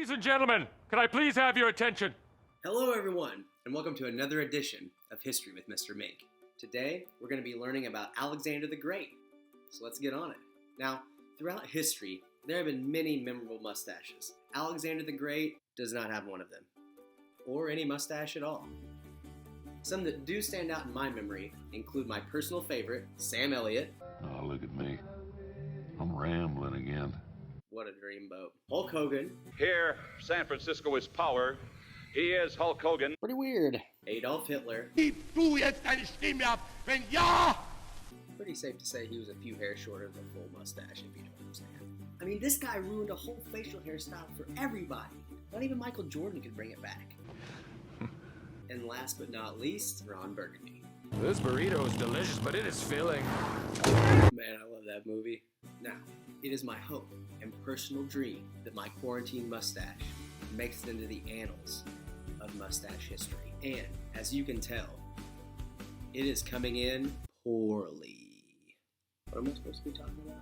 Ladies and gentlemen, can I please have your attention? Hello everyone, and welcome to another edition of History with Mr. Mink. Today, we're going to be learning about Alexander the Great, so let's get on it. Now, throughout history, there have been many memorable mustaches. Alexander the Great does not have one of them, or any mustache at all. Some that do stand out in my memory include my personal favorite, Sam Elliott. Oh, look at me. I'm rambling again. What a dreamboat. Hulk Hogan. Here, San Francisco is power. He is Hulk Hogan. Pretty weird. Adolf Hitler. Gib du jetzt deine Stimme ab, wenn ja! Pretty safe to say he was a few hairs short of a full mustache, if you know what I'm saying. I mean, this guy ruined a whole facial hairstyle for everybody. Not even Michael Jordan could bring it back. And last but not least, Ron Burgundy. This burrito is delicious, but it is filling. Man, I love that movie. Now, it is my hope and personal dream that my quarantine mustache makes it into the annals of mustache history. And, as you can tell, it is coming in poorly. What am I supposed to be talking about?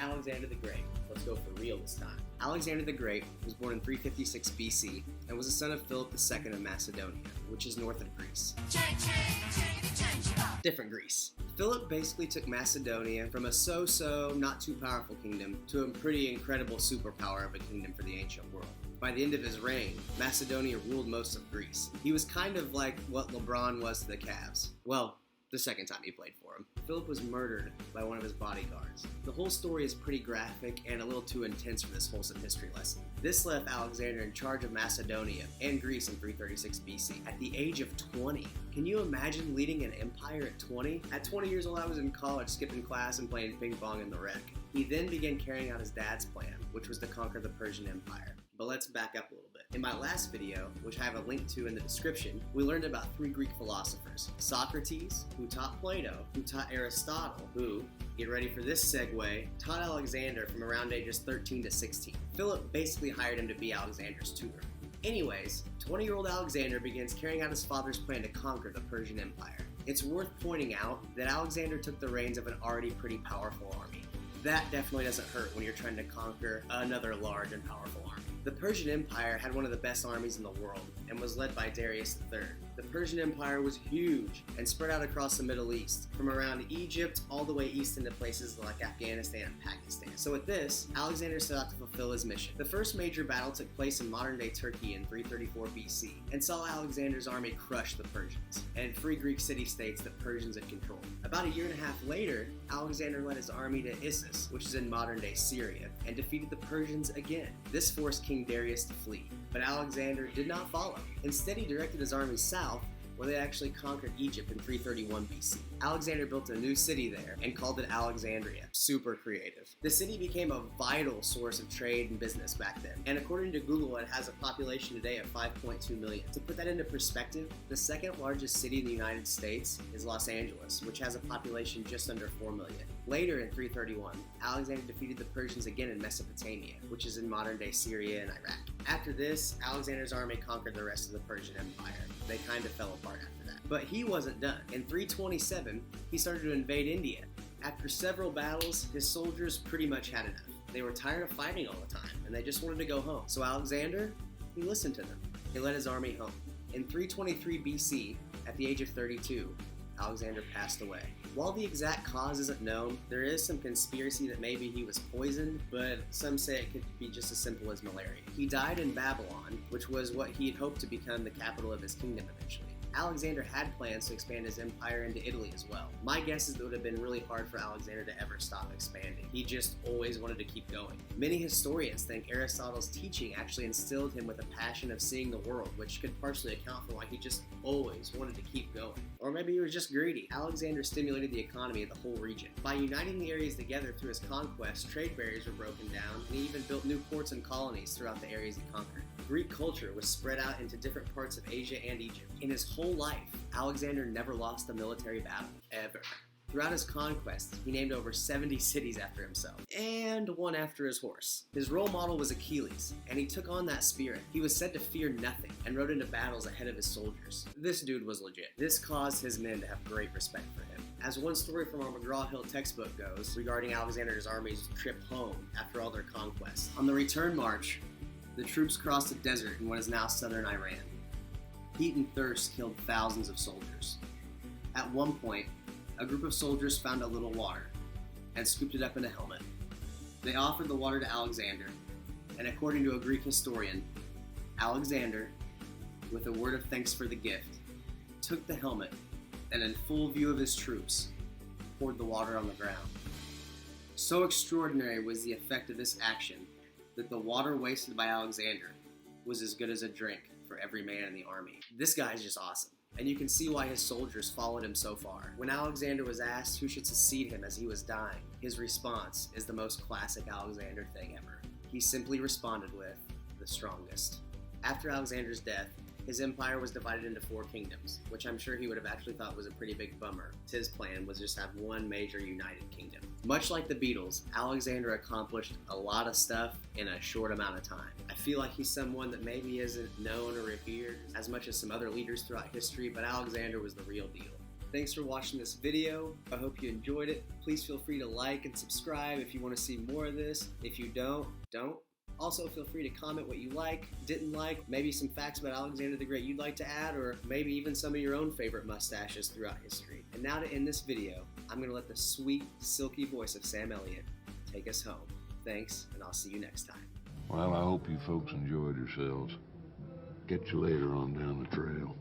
Alexander the Great. Let's go for real this time. Alexander the Great was born in 356 BC and was the son of Philip II of Macedonia, which is north of Greece. Different Greece. Philip basically took Macedonia from a so-so, not too powerful kingdom to a pretty incredible superpower of a kingdom for the ancient world. By the end of his reign, Macedonia ruled most of Greece. He was kind of like what LeBron was to the Cavs. Well, the second time he played for him. Philip was murdered by one of his bodyguards. The whole story is pretty graphic and a little too intense for this wholesome history lesson. This left Alexander in charge of Macedonia and Greece in 336 BC at the age of 20. Can you imagine leading an empire at 20? At 20 years old, I was in college skipping class and playing ping pong in the rec. He then began carrying out his dad's plan, which was to conquer the Persian Empire. But let's back up a little bit. In my last video, which I have a link to in the description, we learned about three Greek philosophers. Socrates, who taught Plato, who taught Aristotle, who, get ready for this segue, taught Alexander from around ages 13 to 16. Philip basically hired him to be Alexander's tutor. Anyways, 20-year-old Alexander begins carrying out his father's plan to conquer the Persian Empire. It's worth pointing out that Alexander took the reins of an already pretty powerful army. That definitely doesn't hurt when you're trying to conquer another large and powerful army. The Persian Empire had one of the best armies in the world and was led by Darius III. The Persian Empire was huge and spread out across the Middle East, from around Egypt all the way east into places like Afghanistan and Pakistan. So with this, Alexander set out to fulfill his mission. The first major battle took place in modern-day Turkey in 334 BC and saw Alexander's army crush the Persians and free Greek city-states that Persians had controlled. About a year and a half later, Alexander led his army to Issus, which is in modern-day Syria, and defeated the Persians again. This forced King Darius to flee, but Alexander did not follow. Instead, he directed his army south, where they actually conquered Egypt in 331 BC. Alexander built a new city there and called it Alexandria. Super creative. The city became a vital source of trade and business back then, and according to Google, it has a population today of 5.2 million. To put that into perspective, the second largest city in the United States is Los Angeles, which has a population just under 4 million. Later in 331, Alexander defeated the Persians again in Mesopotamia, which is in modern-day Syria and Iraq. After this, Alexander's army conquered the rest of the Persian Empire. They kind of fell apart after that. But he wasn't done. In 327, he started to invade India. After several battles, his soldiers pretty much had enough. They were tired of fighting all the time, and they just wanted to go home. So Alexander, he listened to them. He led his army home. In 323 BC, at the age of 32, Alexander passed away. While the exact cause isn't known, there is some conspiracy that maybe he was poisoned, but some say it could be just as simple as malaria. He died in Babylon, which was what he had hoped to become the capital of his kingdom eventually. Alexander had plans to expand his empire into Italy as well. My guess is that it would have been really hard for Alexander to ever stop expanding. He just always wanted to keep going. Many historians think Aristotle's teaching actually instilled him with a passion of seeing the world, which could partially account for why he just always wanted to keep going. Or maybe he was just greedy. Alexander stimulated the economy of the whole region. By uniting the areas together through his conquests, trade barriers were broken down, and he even built new ports and colonies throughout the areas he conquered. Greek culture was spread out into different parts of Asia and Egypt. In his whole life, Alexander never lost a military battle, ever. Throughout his conquests, he named over 70 cities after himself, and one after his horse. His role model was Achilles, and he took on that spirit. He was said to fear nothing, and rode into battles ahead of his soldiers. This dude was legit. This caused his men to have great respect for him. As one story from our McGraw-Hill textbook goes, regarding Alexander's army's trip home after all their conquests. On the return march, The troops crossed the desert in what is now southern Iran. Heat and thirst killed thousands of soldiers. At one point, a group of soldiers found a little water and scooped it up in a helmet. They offered the water to Alexander, and according to a Greek historian, Alexander, with a word of thanks for the gift, took the helmet and in full view of his troops, poured the water on the ground. So extraordinary was the effect of this action that the water wasted by Alexander was as good as a drink for every man in the army. This guy is just awesome, and you can see why his soldiers followed him so far. When Alexander was asked who should succeed him as he was dying, his response is the most classic Alexander thing ever. He simply responded with, "The strongest." After Alexander's death, his empire was divided into 4 kingdoms, which I'm sure he would have actually thought was a pretty big bummer. His plan was just have one major united kingdom. Much like the Beatles, Alexander accomplished a lot of stuff in a short amount of time. I feel like he's someone that maybe isn't known or revered as much as some other leaders throughout history, but Alexander was the real deal. Thanks for watching this video. I hope you enjoyed it. Please feel free to like and subscribe if you want to see more of this. If you don't. Also, feel free to comment what you like, didn't like, maybe some facts about Alexander the Great you'd like to add, or maybe even some of your own favorite mustaches throughout history. And now to end this video, I'm going to let the sweet, silky voice of Sam Elliott take us home. Thanks, and I'll see you next time. Well, I hope you folks enjoyed yourselves. Catch you later on down the trail.